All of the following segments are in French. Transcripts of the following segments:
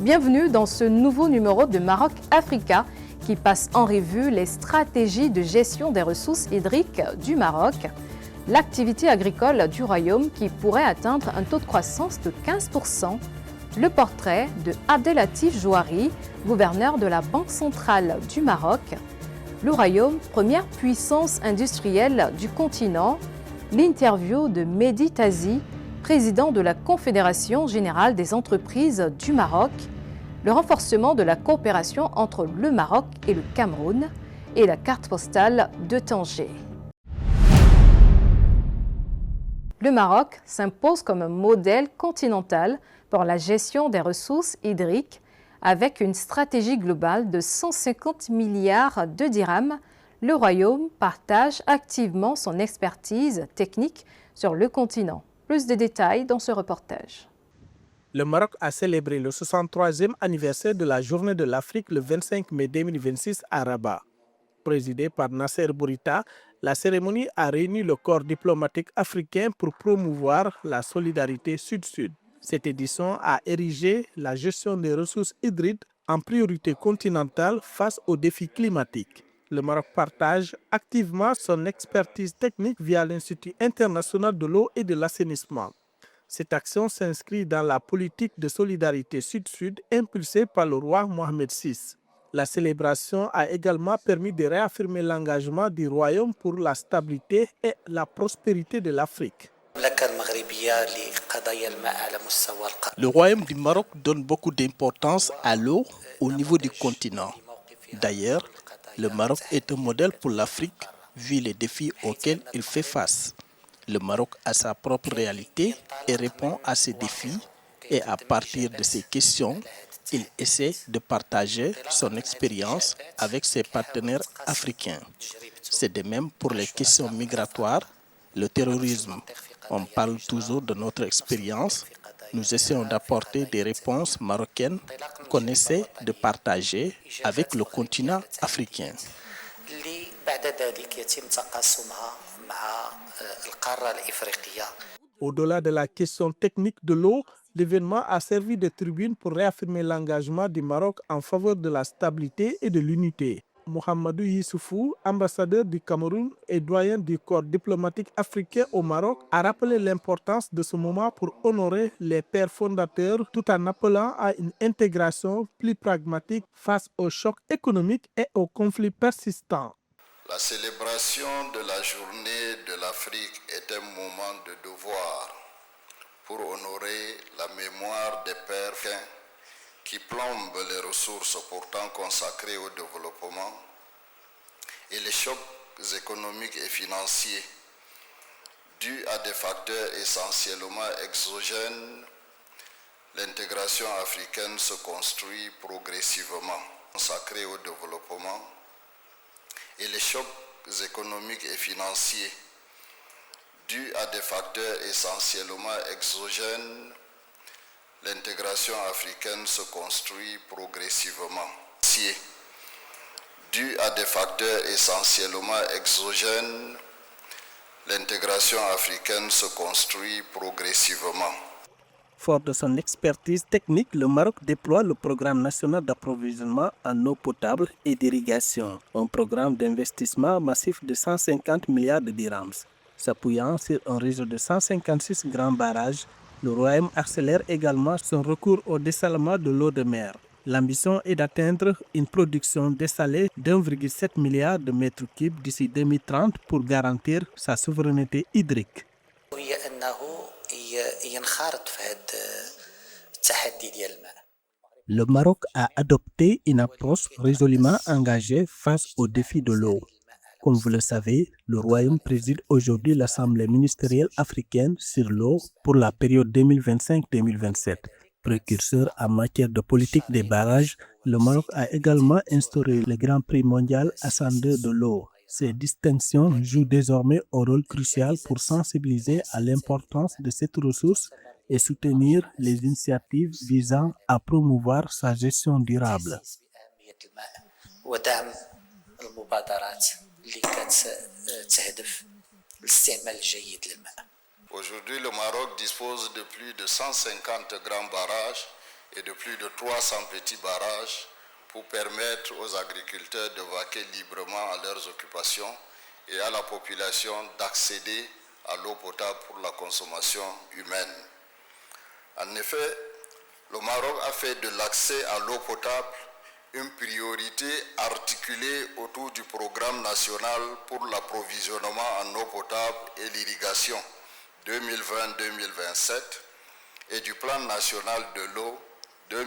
Bienvenue dans ce nouveau numéro de Maroc Africa qui passe en revue les stratégies de gestion des ressources hydriques du Maroc, l'activité agricole du royaume qui pourrait atteindre un taux de croissance de 15%, le portrait de Abdelatif Jouari, gouverneur de la Banque centrale du Maroc, le royaume, première puissance industrielle du continent, l'interview de Mehdi Tazi, président de la Confédération générale des entreprises du Maroc, le renforcement de la coopération entre le Maroc et le Cameroun et la carte postale de Tanger. Le Maroc s'impose comme un modèle continental pour la gestion des ressources hydriques avec une stratégie globale de 150 milliards de dirhams. Le Royaume partage activement son expertise technique sur le continent. Plus de détails dans ce reportage. Le Maroc a célébré le 63e anniversaire de la Journée de l'Afrique le 25 mai 2026 à Rabat. Présidée par Nasser Bourita, la cérémonie a réuni le corps diplomatique africain pour promouvoir la solidarité sud-sud. Cette édition a érigé la gestion des ressources hydriques en priorité continentale face aux défis climatiques. Le Maroc partage activement son expertise technique via l'Institut international de l'eau et de l'assainissement. Cette action s'inscrit dans la politique de solidarité sud-sud impulsée par le roi Mohamed VI. La célébration a également permis de réaffirmer l'engagement du royaume pour la stabilité et la prospérité de l'Afrique. Le royaume du Maroc donne beaucoup d'importance à l'eau au niveau du continent. D'ailleurs, le Maroc est un modèle pour l'Afrique vu les défis auxquels il fait face. Le Maroc a sa propre réalité et répond à ces défis et à partir de ces questions, il essaie de partager son expérience avec ses partenaires africains. C'est de même pour les questions migratoires, le terrorisme. On parle toujours de notre expérience. Nous essayons d'apporter des réponses marocaines qu'on essaie de partager avec le continent africain. Au-delà de la question technique de l'eau, l'événement a servi de tribune pour réaffirmer l'engagement du Maroc en faveur de la stabilité et de l'unité. Mohamedou Issoufou, ambassadeur du Cameroun et doyen du corps diplomatique africain au Maroc, a rappelé l'importance de ce moment pour honorer les pères fondateurs tout en appelant à une intégration plus pragmatique face aux chocs économiques et aux conflits persistants. La célébration de la journée de l'Afrique est un moment de devoir pour honorer la mémoire des pères qui plombent les ressources pourtant consacrées au développement et les chocs économiques et financiers dus à des facteurs essentiellement exogènes. L'intégration africaine se construit progressivement, consacrée au développement et les chocs économiques et financiers dus à des facteurs essentiellement exogènes. L'intégration africaine se construit progressivement. Dû à des facteurs essentiellement exogènes, l'intégration africaine se construit progressivement. Fort de son expertise technique, le Maroc déploie le programme national d'approvisionnement en eau potable et d'irrigation, un programme d'investissement massif de 150 milliards de dirhams. S'appuyant sur un réseau de 156 grands barrages, le Royaume accélère également son recours au dessalement de l'eau de mer. L'ambition est d'atteindre une production dessalée d'1,7 milliard de mètres cubes d'ici 2030 pour garantir sa souveraineté hydrique. Le Maroc a adopté une approche résolument engagée face aux défis de l'eau. Comme vous le savez, le Royaume préside aujourd'hui l'Assemblée ministérielle africaine sur l'eau pour la période 2025-2027. Précurseur en matière de politique des barrages, le Maroc a également instauré le Grand Prix mondial ascendeur de l'eau. Ces distinctions jouent désormais un rôle crucial pour sensibiliser à l'importance de cette ressource et soutenir les initiatives visant à promouvoir sa gestion durable. Aujourd'hui, le Maroc dispose de plus de 150 grands barrages et de plus de 300 petits barrages pour permettre aux agriculteurs de vaquer librement à leurs occupations et à la population d'accéder à l'eau potable pour la consommation humaine. En effet, le Maroc a fait de l'accès à l'eau potable une priorité articulée autour du programme national pour l'approvisionnement en eau potable et l'irrigation 2020-2027 et du plan national de l'eau 2020-2050.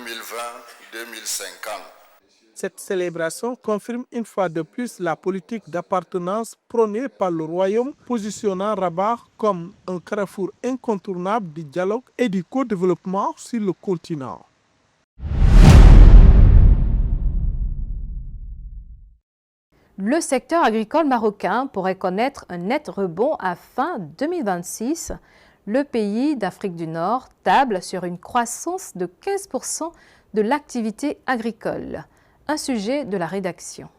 Cette célébration confirme une fois de plus la politique d'appartenance prônée par le Royaume, positionnant Rabat comme un carrefour incontournable du dialogue et du co-développement sur le continent. Le secteur agricole marocain pourrait connaître un net rebond à fin 2026. Le pays d'Afrique du Nord table sur une croissance de 15% de l'activité agricole. Un sujet de la rédaction.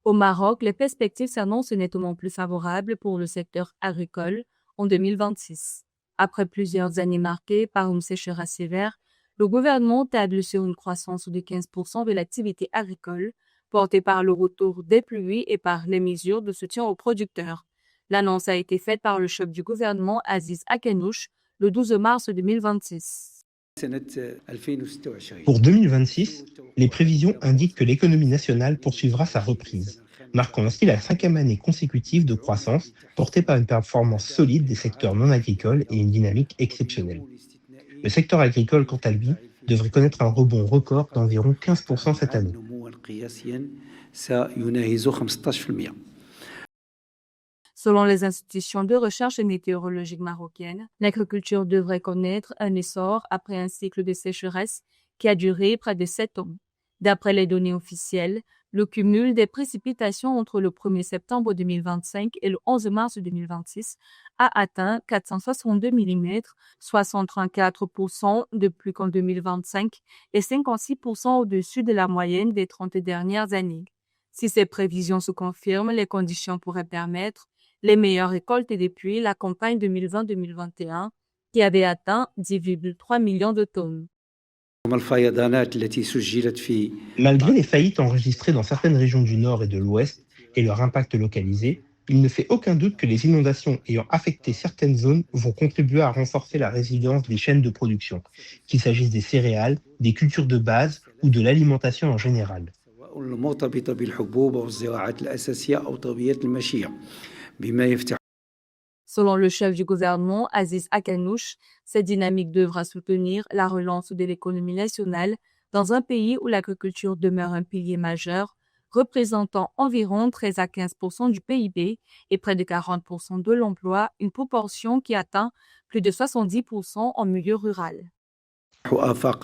Au Maroc, les perspectives s'annoncent nettement plus favorables pour le secteur agricole en 2026. Après plusieurs années marquées par une sécheresse sévère, le gouvernement table sur une croissance de 15% de l'activité agricole, portée par le retour des pluies et par les mesures de soutien aux producteurs. L'annonce a été faite par le chef du gouvernement Aziz Akenouch le 12 mars 2026. Pour 2026, les prévisions indiquent que l'économie nationale poursuivra sa reprise, marquant ainsi la 5e année consécutive de croissance portée par une performance solide des secteurs non agricoles et une dynamique exceptionnelle. Le secteur agricole, quant à lui, devrait connaître un rebond record d'environ 15% cette année. Selon les institutions de recherche météorologique marocaines, l'agriculture devrait connaître un essor après un cycle de sécheresse qui a duré près de 7 ans. D'après les données officielles, le cumul des précipitations entre le 1er septembre 2025 et le 11 mars 2026 a atteint 462 mm, soit 134% de plus qu'en 2025 et 56% au-dessus de la moyenne des 30 dernières années. Si ces prévisions se confirment, les conditions pourraient permettre les meilleures récoltes depuis la campagne 2020-2021 qui avait atteint 10,3 millions de tonnes. Malgré les faillites enregistrées dans certaines régions du Nord et de l'Ouest et leur impact localisé, il ne fait aucun doute que les inondations ayant affecté certaines zones vont contribuer à renforcer la résilience des chaînes de production, qu'il s'agisse des céréales, des cultures de base ou de l'alimentation en général. Selon le chef du gouvernement, Aziz Akenouch, cette dynamique devra soutenir la relance de l'économie nationale dans un pays où l'agriculture demeure un pilier majeur, représentant environ 13 à 15% du PIB et près de 40% de l'emploi, une proportion qui atteint plus de 70% en milieu rural.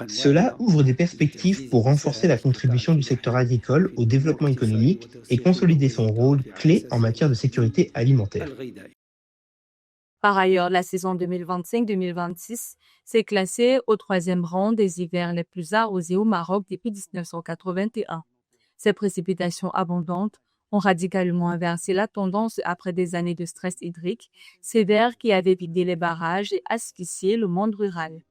Cela ouvre des perspectives pour renforcer la contribution du secteur agricole au développement économique et consolider son rôle clé en matière de sécurité alimentaire. Par ailleurs, la saison 2025-2026 s'est classée au 3e rang des hivers les plus arrosés au Maroc depuis 1981. Ces précipitations abondantes ont radicalement inversé la tendance après des années de stress hydrique sévère qui avait vidé les barrages et asphyxié le monde rural.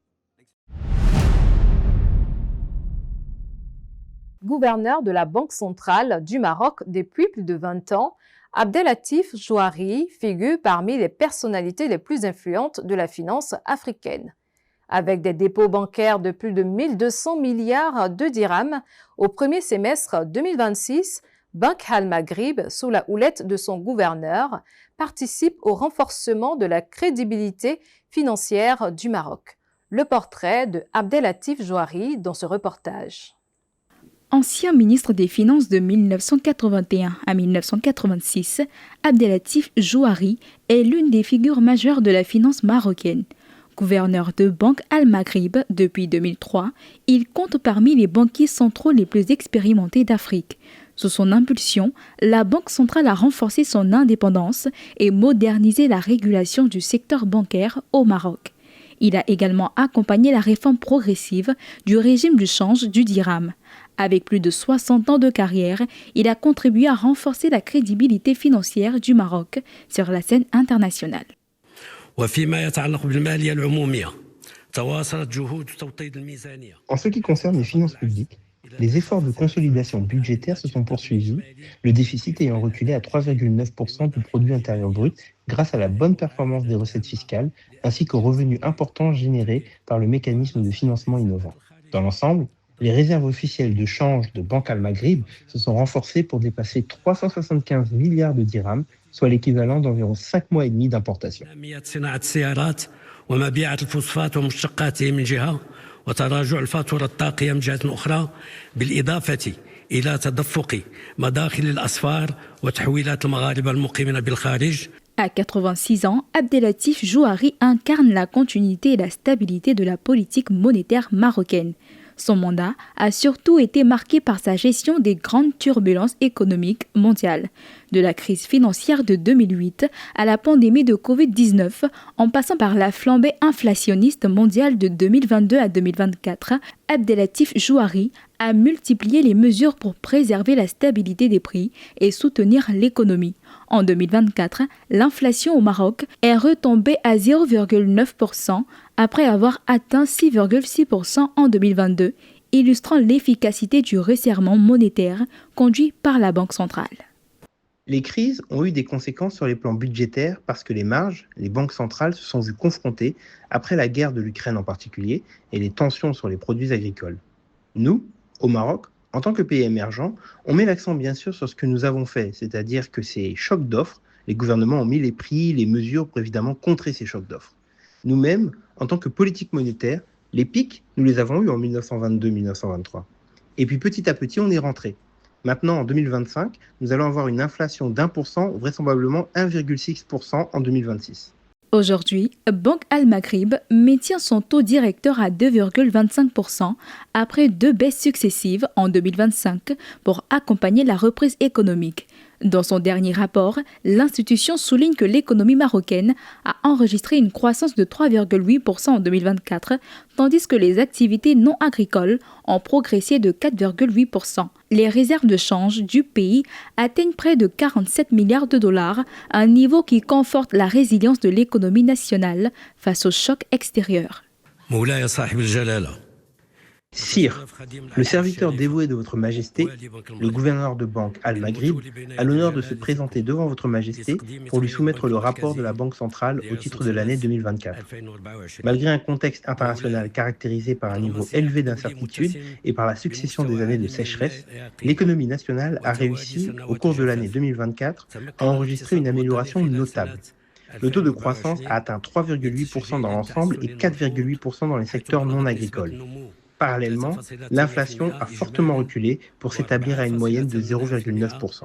Gouverneur de la Banque centrale du Maroc depuis plus de 20 ans, Abdelatif Jouari figure parmi les personnalités les plus influentes de la finance africaine. Avec des dépôts bancaires de plus de 1200 milliards de dirhams au premier semestre 2026, Banque Al Maghrib, sous la houlette de son gouverneur, participe au renforcement de la crédibilité financière du Maroc. Le portrait de Abdelatif Jouari dans ce reportage. Ancien ministre des Finances de 1981 à 1986, Abdelatif Jouari est l'une des figures majeures de la finance marocaine. Gouverneur de Banque Al Maghrib depuis 2003, il compte parmi les banquiers centraux les plus expérimentés d'Afrique. Sous son impulsion, la Banque centrale a renforcé son indépendance et modernisé la régulation du secteur bancaire au Maroc. Il a également accompagné la réforme progressive du régime du change du dirham. Avec plus de 60 ans de carrière, il a contribué à renforcer la crédibilité financière du Maroc sur la scène internationale. En ce qui concerne les finances publiques, les efforts de consolidation budgétaire se sont poursuivis, le déficit ayant reculé à 3,9% du produit intérieur brut grâce à la bonne performance des recettes fiscales ainsi qu'aux revenus importants générés par le mécanisme de financement innovant. Dans l'ensemble, les réserves officielles de change de Banque Al Maghrib se sont renforcées pour dépasser 375 milliards de dirhams, soit l'équivalent d'environ 5 mois et demi d'importation. ومبيعات الفوسفات ومشتقاته من جهة وتراجع الفاتورة الطاقية من جهة أخرى بالإضافة إلى تدفق مداخل الأسفار وتحويلات المغاربة المقيمين بالخارج. À 86 ans, Abdelatif Jouari incarne la continuité et la stabilité de la politique monétaire marocaine. Son mandat a surtout été marqué par sa gestion des grandes turbulences économiques mondiales, de la crise financière de 2008 à la pandémie de Covid-19, en passant par la flambée inflationniste mondiale de 2022 à 2024. Abdelatif Jouari a multiplié les mesures pour préserver la stabilité des prix et soutenir l'économie. En 2024, l'inflation au Maroc est retombée à 0,9% après avoir atteint 6,6% en 2022, illustrant l'efficacité du resserrement monétaire conduit par la Banque centrale. Les crises ont eu des conséquences sur les plans budgétaires parce que les marges, les banques centrales se sont vues confrontées, après la guerre de l'Ukraine en particulier, et les tensions sur les produits agricoles. Nous, au Maroc, en tant que pays émergent, on met l'accent bien sûr sur ce que nous avons fait, c'est-à-dire que ces chocs d'offres, les gouvernements ont mis les prix, les mesures pour évidemment contrer ces chocs d'offres. Nous-mêmes, en tant que politique monétaire, les pics, nous les avons eus en 1922-1923. Et puis petit à petit, on est rentré. Maintenant, en 2025, nous allons avoir une inflation d'1%, vraisemblablement 1,6% en 2026. Aujourd'hui, Banque Al Maghrib maintient son taux directeur à 2,25% après 2 baisses successives en 2025 pour accompagner la reprise économique. Dans son dernier rapport, l'institution souligne que l'économie marocaine a enregistré une croissance de 3,8% en 2024, tandis que les activités non agricoles ont progressé de 4,8%. Les réserves de change du pays atteignent près de 47 milliards de dollars, un niveau qui conforte la résilience de l'économie nationale face aux chocs extérieurs. Sire, le serviteur dévoué de votre Majesté, le gouverneur de Banque Al Maghrib, a l'honneur de se présenter devant votre Majesté pour lui soumettre le rapport de la Banque centrale au titre de l'année 2024. Malgré un contexte international caractérisé par un niveau élevé d'incertitude et par la succession des années de sécheresse, l'économie nationale a réussi, au cours de l'année 2024, à enregistrer une amélioration notable. Le taux de croissance a atteint 3,8% dans l'ensemble et 4,8% dans les secteurs non agricoles. Parallèlement, l'inflation a fortement reculé pour s'établir à une moyenne de 0,9%.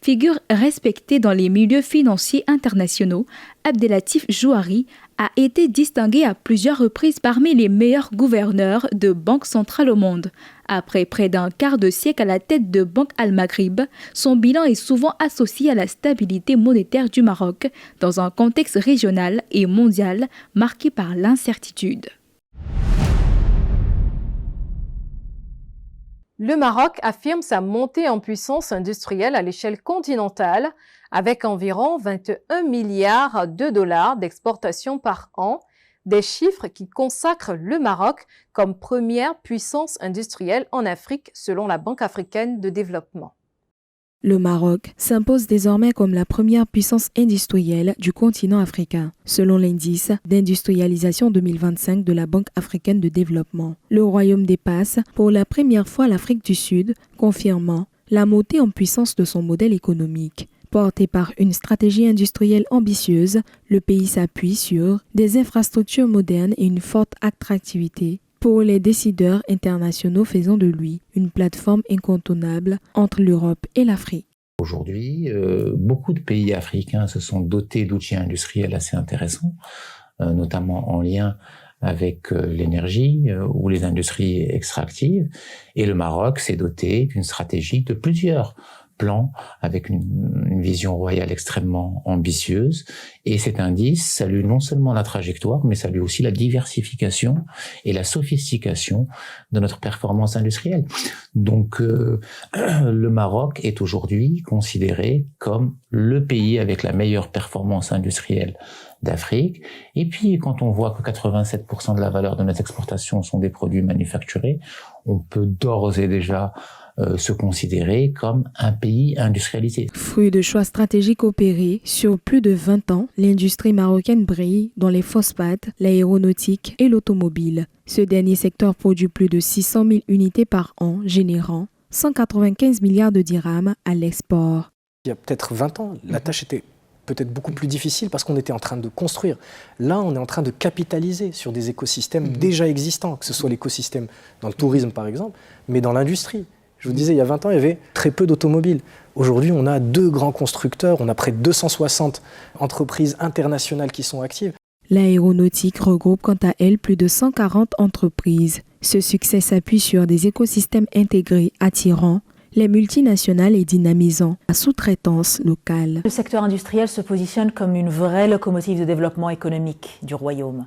Figure respectée dans les milieux financiers internationaux, Abdelatif Jouari a été distingué à plusieurs reprises parmi les meilleurs gouverneurs de banques centrales au monde. Après près d'un quart de siècle à la tête de Banque Al Maghrib, son bilan est souvent associé à la stabilité monétaire du Maroc dans un contexte régional et mondial marqué par l'incertitude. Le Maroc affirme sa montée en puissance industrielle à l'échelle continentale avec environ 21 milliards de dollars d'exportation par an, des chiffres qui consacrent le Maroc comme première puissance industrielle en Afrique selon la Banque africaine de développement. Le Maroc s'impose désormais comme la première puissance industrielle du continent africain, selon l'indice d'industrialisation 2025 de la Banque africaine de développement. Le royaume dépasse pour la première fois l'Afrique du Sud, confirmant la montée en puissance de son modèle économique. Porté par une stratégie industrielle ambitieuse, le pays s'appuie sur des infrastructures modernes et une forte attractivité pour les décideurs internationaux, faisant de lui une plateforme incontournable entre l'Europe et l'Afrique. Aujourd'hui, beaucoup de pays africains se sont dotés d'outils industriels assez intéressants, notamment en lien avec l'énergie ou les industries extractives. Et le Maroc s'est doté d'une stratégie de plusieurs plan avec une vision royale extrêmement ambitieuse. Et cet indice salue non seulement la trajectoire, mais salue aussi la diversification et la sophistication de notre performance industrielle. Donc, le Maroc est aujourd'hui considéré comme le pays avec la meilleure performance industrielle d'Afrique. Et puis, quand on voit que 87% de la valeur de nos exportations sont des produits manufacturés, on peut d'ores et déjà se considérer comme un pays industrialisé. Fruit de choix stratégiques opérés sur plus de 20 ans, l'industrie marocaine brille dans les phosphates, l'aéronautique et l'automobile. Ce dernier secteur produit plus de 600 000 unités par an, générant 195 milliards de dirhams à l'export. Il y a peut-être 20 ans, la tâche était peut-être beaucoup plus difficile parce qu'on était en train de construire. Là, on est en train de capitaliser sur des écosystèmes déjà existants, que ce soit l'écosystème dans le tourisme par exemple, mais dans l'industrie. Je vous disais, il y a 20 ans, il y avait très peu d'automobiles. Aujourd'hui, on a 2 grands constructeurs, on a près de 260 entreprises internationales qui sont actives. L'aéronautique regroupe quant à elle plus de 140 entreprises. Ce succès s'appuie sur des écosystèmes intégrés attirant les multinationales et dynamisant la sous-traitance locale. Le secteur industriel se positionne comme une vraie locomotive de développement économique du royaume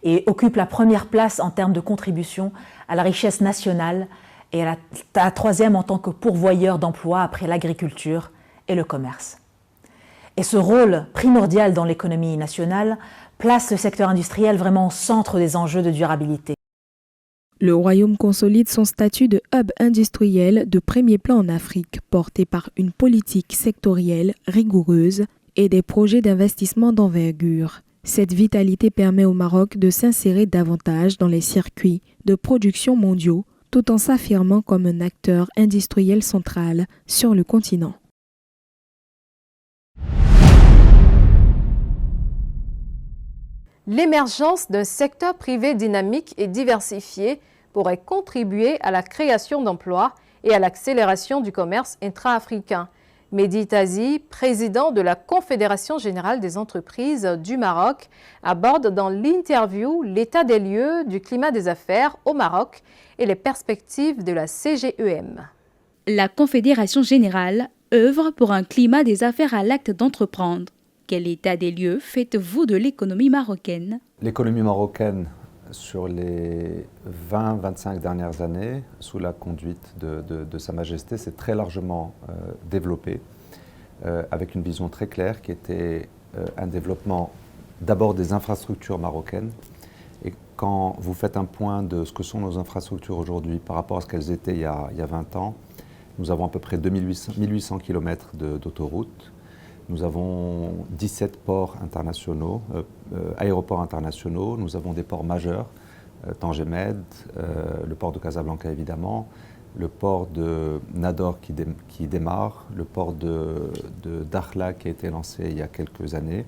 et occupe la première place en termes de contribution à la richesse nationale et à la troisième en tant que pourvoyeur d'emplois après l'agriculture et le commerce. Et ce rôle primordial dans l'économie nationale place le secteur industriel vraiment au centre des enjeux de durabilité. Le royaume consolide son statut de hub industriel de premier plan en Afrique, porté par une politique sectorielle rigoureuse et des projets d'investissement d'envergure. Cette vitalité permet au Maroc de s'insérer davantage dans les circuits de production mondiaux, tout en s'affirmant comme un acteur industriel central sur le continent. L'émergence d'un secteur privé dynamique et diversifié pourrait contribuer à la création d'emplois et à l'accélération du commerce intra-africain. Mehdi Tazi, président de la Confédération générale des entreprises du Maroc, aborde dans l'interview l'état des lieux du climat des affaires au Maroc et les perspectives de la CGEM. La Confédération générale œuvre pour un climat des affaires à l'acte d'entreprendre. Quel état des lieux faites-vous de l'économie marocaine? L'économie marocaine, sur les 20-25 dernières années, sous la conduite de Sa Majesté, s'est très largement développée, avec une vision très claire qui était un développement d'abord des infrastructures marocaines. Et quand vous faites un point de ce que sont nos infrastructures aujourd'hui par rapport à ce qu'elles étaient il y a 20 ans, nous avons à peu près 1800 km d'autoroutes. Nous avons 17 ports internationaux, aéroports internationaux. Nous avons des ports majeurs, Tanger Med, le port de Casablanca évidemment, le port de Nador qui démarre, le port de Dakhla qui a été lancé il y a quelques années.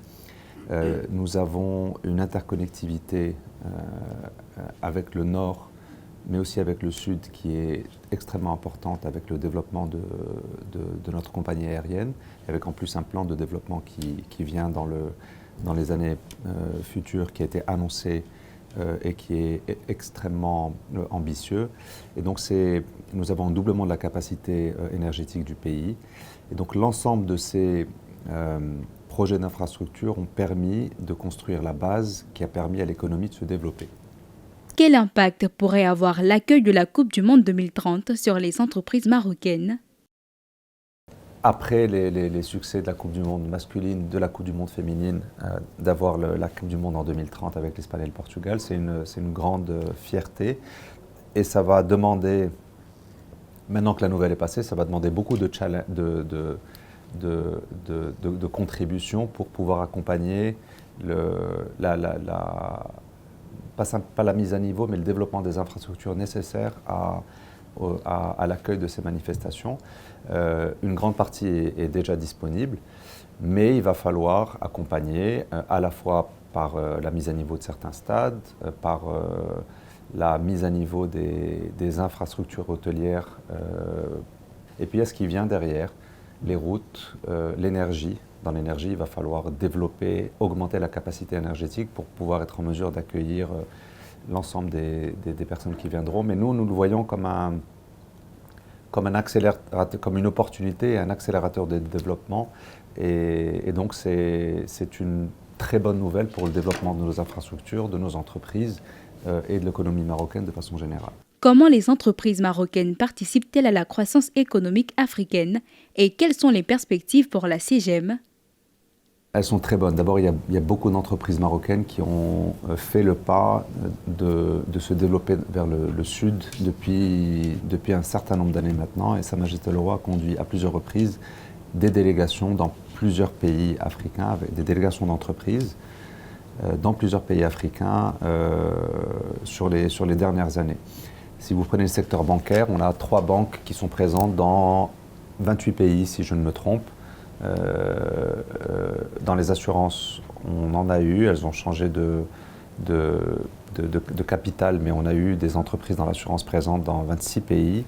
Nous avons une interconnectivité avec le nord, mais aussi avec le sud qui est extrêmement importante avec le développement de notre compagnie aérienne, avec en plus un plan de développement qui vient dans les années futures, qui a été annoncé et qui est extrêmement ambitieux. Et donc nous avons un doublement de la capacité énergétique du pays. Et donc l'ensemble de ces projets d'infrastructure ont permis de construire la base qui a permis à l'économie de se développer. Quel impact pourrait avoir l'accueil de la Coupe du Monde 2030 sur les entreprises marocaines? Après les succès de la Coupe du Monde masculine, de la Coupe du Monde féminine, d'avoir la Coupe du Monde en 2030 avec l'Espagne et le Portugal, c'est une grande fierté. Et ça va demander, maintenant que la nouvelle est passée, ça va demander beaucoup de contributions pour pouvoir accompagner pas la mise à niveau, mais le développement des infrastructures nécessaires à l'accueil de ces manifestations. Une grande partie est déjà disponible, mais il va falloir accompagner à la fois par la mise à niveau de certains stades, par la mise à niveau des infrastructures hôtelières, et puis il y a ce qui vient derrière, les routes, l'énergie. Dans l'énergie, il va falloir développer, augmenter la capacité énergétique pour pouvoir être en mesure d'accueillir l'ensemble des personnes qui viendront. Mais nous le voyons comme comme une opportunité et un accélérateur de développement. Et donc c'est une très bonne nouvelle pour le développement de nos infrastructures, de nos entreprises et de l'économie marocaine de façon générale. Comment les entreprises marocaines participent-elles à la croissance économique africaine et quelles sont les perspectives pour la CGM? Elles sont très bonnes. D'abord, il y a beaucoup d'entreprises marocaines qui ont fait le pas de se développer vers le sud depuis un certain nombre d'années maintenant. Et Sa Majesté le Roi a conduit à plusieurs reprises des délégations dans plusieurs pays africains, avec des délégations d'entreprises dans plusieurs pays africains sur les dernières années. Si vous prenez le secteur bancaire, on a 3 banques qui sont présentes dans 28 pays, si je ne me trompe. Dans les assurances, on en a eu, elles ont changé de capital, mais on a eu des entreprises dans l'assurance présentes dans 26 pays.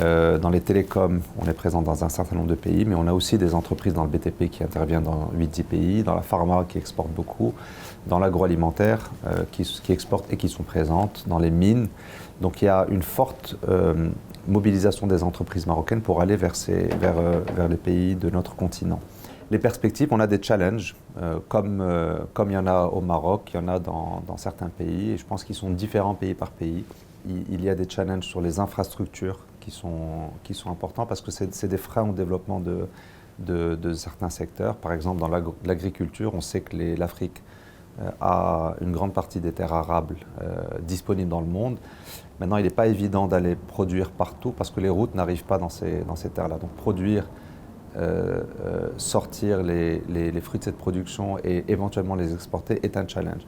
Dans les télécoms, on est présent dans un certain nombre de pays, mais on a aussi des entreprises dans le BTP qui interviennent dans 8-10 pays, dans la pharma qui exporte beaucoup, dans l'agroalimentaire qui exporte et qui sont présentes, dans les mines. Donc il y a une forte mobilisation des entreprises marocaines pour aller vers les pays de notre continent. Les perspectives, on a des challenges, comme il y en a au Maroc, il y en a dans certains pays, et je pense qu'ils sont différents pays par pays. Il y a des challenges sur les infrastructures qui sont importants parce que c'est des freins au développement de certains secteurs. Par exemple, dans l'agriculture, on sait que l'Afrique a une grande partie des terres arables disponibles dans le monde. Maintenant, il n'est pas évident d'aller produire partout parce que les routes n'arrivent pas dans ces terres-là. Donc produire, sortir les fruits de cette production et éventuellement les exporter est un challenge.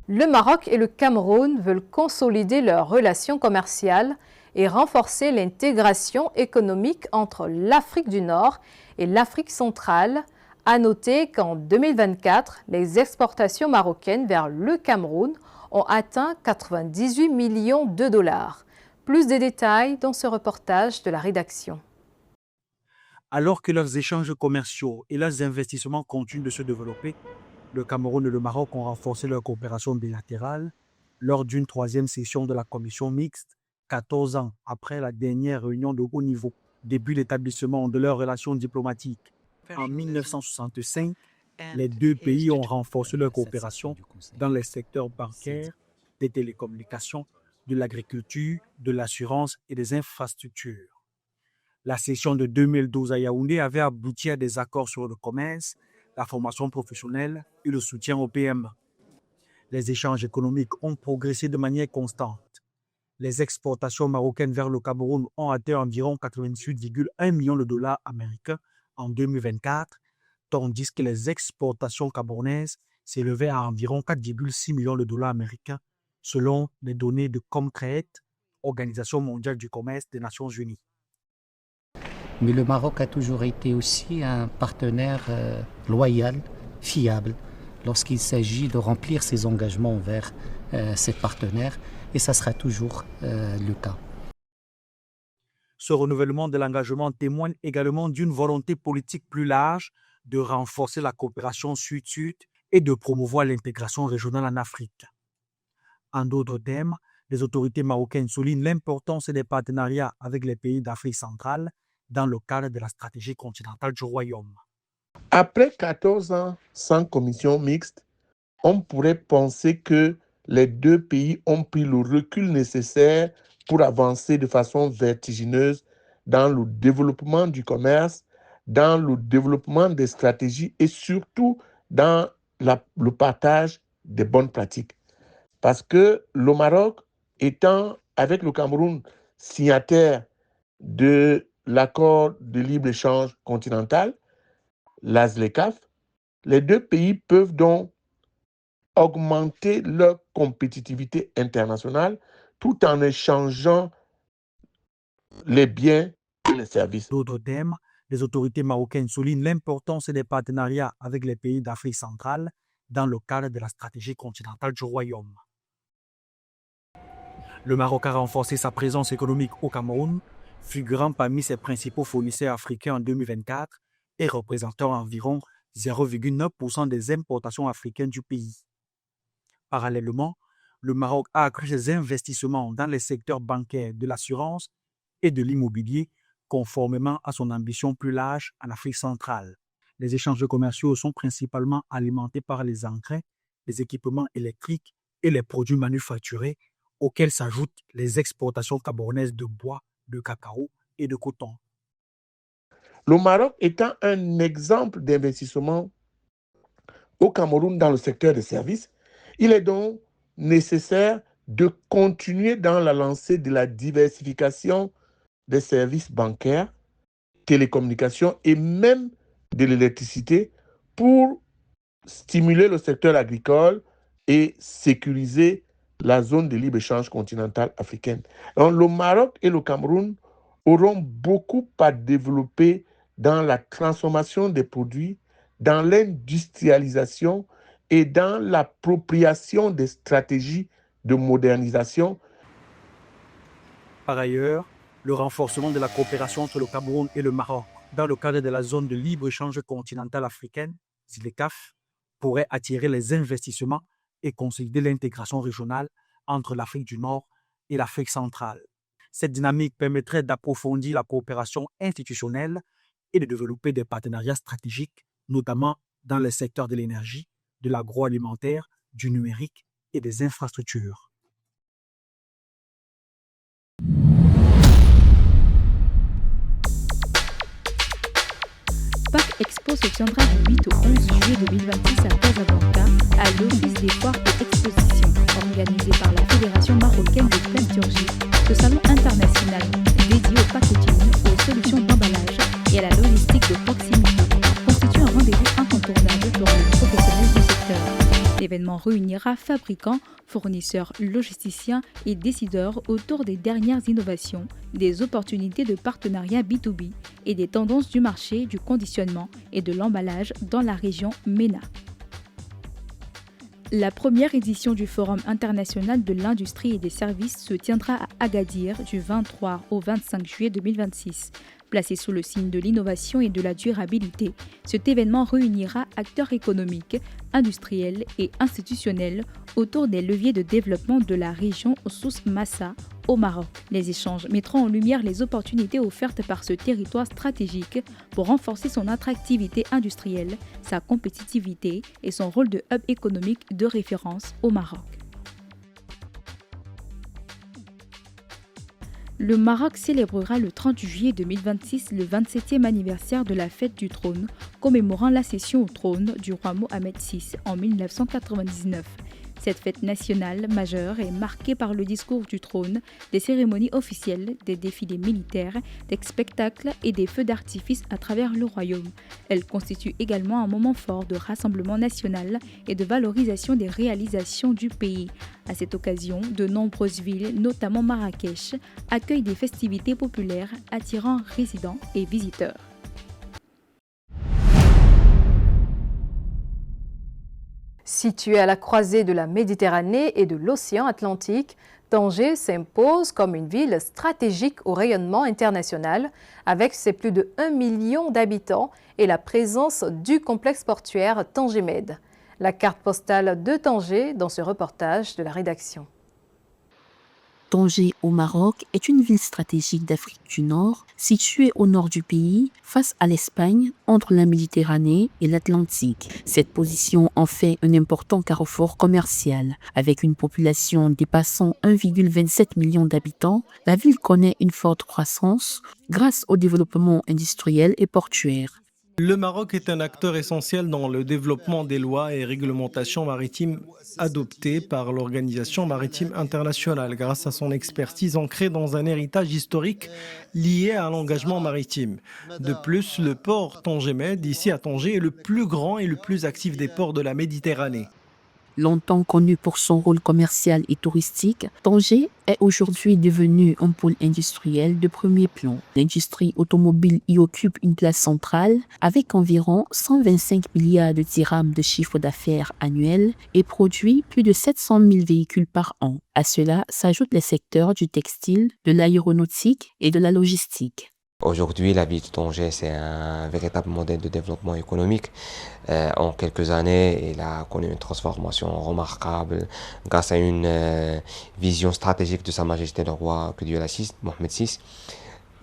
Le Maroc et le Cameroun veulent consolider leurs relations commerciales et renforcer l'intégration économique entre l'Afrique du Nord et l'Afrique centrale. À noter qu'en 2024, les exportations marocaines vers le Cameroun ont atteint 98 millions de dollars. Plus de détails dans ce reportage de la rédaction. Alors que leurs échanges commerciaux et leurs investissements continuent de se développer, le Cameroun et le Maroc ont renforcé leur coopération bilatérale lors d'une 3e session de la commission mixte, 14 ans après la dernière réunion de haut niveau, début l'établissement de leurs relations diplomatiques. En 1965, les 2 pays ont renforcé leur coopération dans les secteurs bancaires, des télécommunications, de l'agriculture, de l'assurance et des infrastructures. La session de 2012 à Yaoundé avait abouti à des accords sur le commerce, la formation professionnelle et le soutien aux PME. Les échanges économiques ont progressé de manière constante. Les exportations marocaines vers le Cameroun ont atteint environ 88,1 millions de dollars américains en 2024, tandis que les exportations camerounaises s'élevaient à environ 4,6 millions de dollars américains, selon les données de Comtrade, Organisation mondiale du commerce des Nations unies. Mais le Maroc a toujours été aussi un partenaire loyal, fiable, lorsqu'il s'agit de remplir ses engagements envers ses partenaires, et ça sera toujours le cas. Ce renouvellement de l'engagement témoigne également d'une volonté politique plus large de renforcer la coopération sud-sud et de promouvoir l'intégration régionale en Afrique. En d'autres termes, les autorités marocaines soulignent l'importance des partenariats avec les pays d'Afrique centrale dans le cadre de la stratégie continentale du Royaume. Après 14 ans sans commission mixte, on pourrait penser que les 2 pays ont pris le recul nécessaire pour avancer de façon vertigineuse dans le développement du commerce, dans le développement des stratégies et surtout dans le partage des bonnes pratiques. Parce que le Maroc, étant avec le Cameroun signataire de l'accord de libre-échange continental, l'ASLECAF, les 2 pays peuvent donc augmenter leur compétitivité internationale tout en échangeant les biens et les services. D'autres thèmes, les autorités marocaines soulignent l'importance des partenariats avec les pays d'Afrique centrale dans le cadre de la stratégie continentale du Royaume. Le Maroc a renforcé sa présence économique au Cameroun, figurant parmi ses principaux fournisseurs africains en 2024 et représentant environ 0,9% des importations africaines du pays. Parallèlement, le Maroc a accru ses investissements dans les secteurs bancaires, de l'assurance et de l'immobilier, conformément à son ambition plus large en Afrique centrale. Les échanges commerciaux sont principalement alimentés par les engrais, les équipements électriques et les produits manufacturés, auxquels s'ajoutent les exportations camerounaises de bois, de cacao et de coton. Le Maroc étant un exemple d'investissement au Cameroun dans le secteur des services, il est donc nécessaire de continuer dans la lancée de la diversification des services bancaires, télécommunications et même de l'électricité pour stimuler le secteur agricole et sécuriser la zone de libre-échange continentale africaine. Donc, le Maroc et le Cameroun auront beaucoup à développer dans la transformation des produits, dans l'industrialisation et dans l'appropriation des stratégies de modernisation. Par ailleurs, le renforcement de la coopération entre le Cameroun et le Maroc dans le cadre de la zone de libre-échange continentale africaine, ZLECAf, pourrait attirer les investissements et consolider l'intégration régionale entre l'Afrique du Nord et l'Afrique centrale. Cette dynamique permettrait d'approfondir la coopération institutionnelle et de développer des partenariats stratégiques, notamment dans les secteurs de l'énergie, de l'agroalimentaire, du numérique et des infrastructures. PAC Expo se tiendra du 8 au 11 juillet 2026 à Casablanca, à l'Office des foires et expositions, organisé par la Fédération marocaine de peinturgie. Ce salon international dédié au packaging, aux solutions d'emballage et à la logistique de proximité constitue un rendez-vous incontournable pour les professionnels du secteur. L'événement réunira fabricants, fournisseurs, logisticiens et décideurs autour des dernières innovations, des opportunités de partenariat B2B et des tendances du marché du conditionnement et de l'emballage dans la région MENA. La première édition du Forum international de l'industrie et des services se tiendra à Agadir du 23 au 25 juillet 2026. Placé sous le signe de l'innovation et de la durabilité, cet événement réunira acteurs économiques, industriels et institutionnels autour des leviers de développement de la région Souss Massa au Maroc. Les échanges mettront en lumière les opportunités offertes par ce territoire stratégique pour renforcer son attractivité industrielle, sa compétitivité et son rôle de hub économique de référence au Maroc. Le Maroc célébrera le 30 juillet 2026 le 27e anniversaire de la fête du trône, commémorant l'accession au trône du roi Mohamed VI en 1999. Cette fête nationale majeure est marquée par le discours du trône, des cérémonies officielles, des défilés militaires, des spectacles et des feux d'artifice à travers le royaume. Elle constitue également un moment fort de rassemblement national et de valorisation des réalisations du pays. À cette occasion, de nombreuses villes, notamment Marrakech, accueillent des festivités populaires attirant résidents et visiteurs. Située à la croisée de la Méditerranée et de l'océan Atlantique, Tanger s'impose comme une ville stratégique au rayonnement international avec ses plus de 1 million d'habitants et la présence du complexe portuaire Tanger-Med. La carte postale de Tanger dans ce reportage de la rédaction. Tanger au Maroc est une ville stratégique d'Afrique du Nord, située au nord du pays, face à l'Espagne, entre la Méditerranée et l'Atlantique. Cette position en fait un important carrefour commercial. Avec une population dépassant 1,27 million d'habitants, la ville connaît une forte croissance grâce au développement industriel et portuaire. Le Maroc est un acteur essentiel dans le développement des lois et réglementations maritimes adoptées par l'Organisation maritime internationale grâce à son expertise ancrée dans un héritage historique lié à l'engagement maritime. De plus, le port Tanger-Med, ici à Tanger, est le plus grand et le plus actif des ports de la Méditerranée. Longtemps connu pour son rôle commercial et touristique, Tanger est aujourd'hui devenu un pôle industriel de premier plan. L'industrie automobile y occupe une place centrale avec environ 125 milliards de dirhams de chiffre d'affaires annuel et produit plus de 700 000 véhicules par an. À cela s'ajoutent les secteurs du textile, de l'aéronautique et de la logistique. Aujourd'hui, la ville de Tanger, c'est un véritable modèle de développement économique. En quelques années, il a connu une transformation remarquable grâce à une vision stratégique de Sa Majesté le Roi, que Dieu l'assiste, Mohamed VI,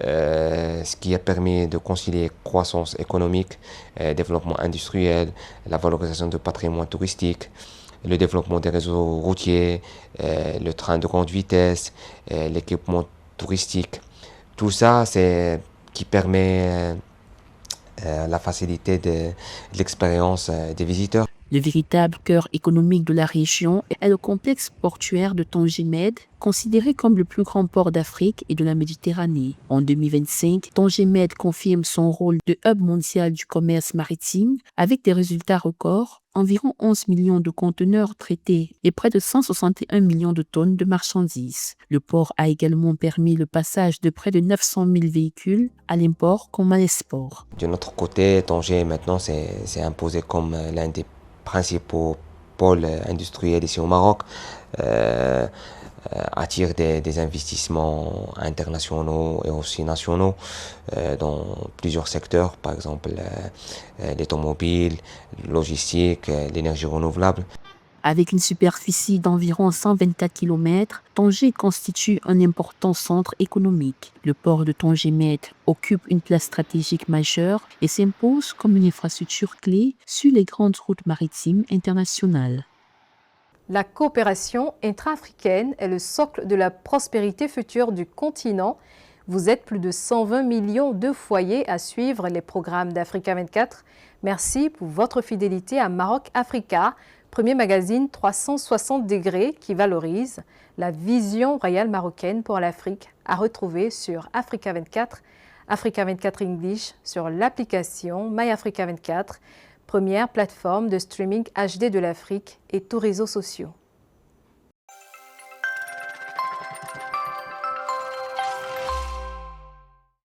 ce qui a permis de concilier croissance économique, développement industriel, la valorisation du patrimoine touristique, le développement des réseaux routiers, le train de grande vitesse, l'équipement touristique. Tout ça, c'est qui permet la facilité de l'expérience des visiteurs. Le véritable cœur économique de la région est le complexe portuaire de Tanger Med, considéré comme le plus grand port d'Afrique et de la Méditerranée. En 2025, Tanger Med confirme son rôle de hub mondial du commerce maritime avec des résultats records, environ 11 millions de conteneurs traités et près de 161 millions de tonnes de marchandises. Le port a également permis le passage de près de 900 000 véhicules à l'import comme à l'export. De notre côté, Tanger maintenant s'est imposé comme l'un des principaux pôles industriels ici au Maroc, attire des investissements internationaux et aussi nationaux dans plusieurs secteurs, par exemple l'automobile, la logistique, l'énergie renouvelable. Avec une superficie d'environ 124 km, Tanger constitue un important centre économique. Le port de Tanger Med occupe une place stratégique majeure et s'impose comme une infrastructure clé sur les grandes routes maritimes internationales. La coopération intra-africaine est le socle de la prospérité future du continent. Vous êtes plus de 120 millions de foyers à suivre les programmes d'Africa 24. Merci pour votre fidélité à Maroc Africa, premier magazine 360 degrés qui valorise la vision royale marocaine pour l'Afrique, à retrouver sur Africa 24, Africa 24 English, sur l'application MyAfrica 24, première plateforme de streaming HD de l'Afrique et tous réseaux sociaux.